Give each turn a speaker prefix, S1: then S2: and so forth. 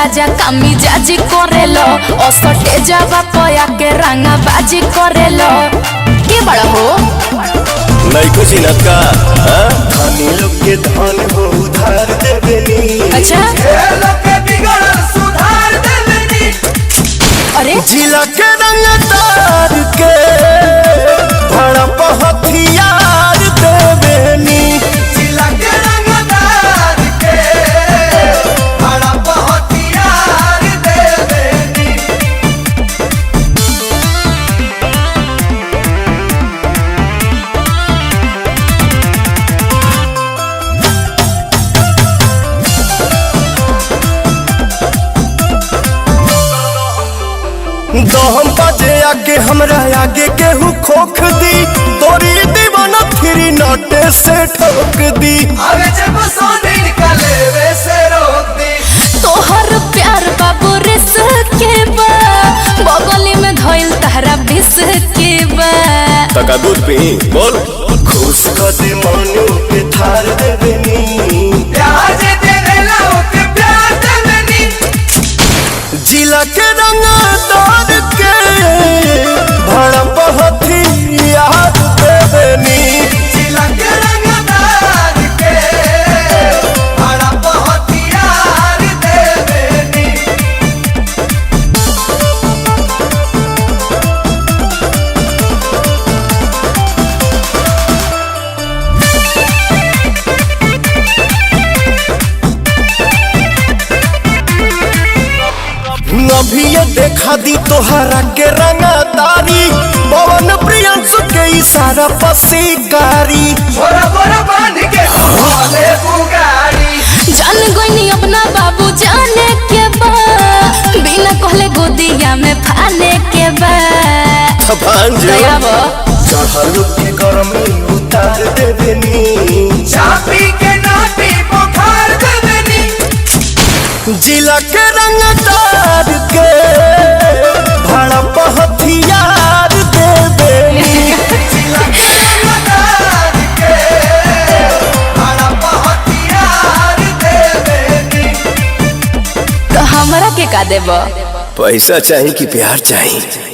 S1: राजा कामी जाजी करेलो असटे जावा पया के रंगा बाजी करेलो के बड़ा हो
S2: नहीं कुछ इनत का धनी लोग के धन हो उधार देवेनी। अच्छा लोग के बिगड़ सुधार देवेनी।
S1: अरे
S2: जिला के रंगदार के भड़प हथियार देवेनी। जिला के रंगदार के भड़प हथियार देवेनी। दहम बाजे आगे हमरा आगे केहू खोख दी तोरी दीवाना फिरी नोटे से ठोक दी। अरे जब सोने निकाले वैसे रोक दी।
S1: तोहर प्यार बाबू रिस के बा बगली में धइल तहरा बिस के बा
S2: तका दूध पी बोल खुश कर दे मनु के थार देवेनी। प्यार दे लाओ के प्यार देवेनी। जिला के रंगदार के भड़प हथियार देवेनी। जिला के रंगदार के भड़प हथियार देवेनी। अभी ये देखा दी तोहरा के रंगदारी पवन प्रियंसु के इशारा पर शिकारी छोरा बोरा बांध के भोले बुगारी।
S1: जान गोइनी अपना बाबू जाने के बा बिना कहले गोदिया में फाने के बा
S2: चढ़ल के गरमी उतार देवेनी। चापी के नापी बुखार देवेनी। जिला के रंगदार के भड़प हथियार देवेनी। जिला के रंगदार के भड़प हथियार देवेनी।
S1: तो हमरा के का देबो
S2: पैसा चाहिए कि प्यार चाहिए।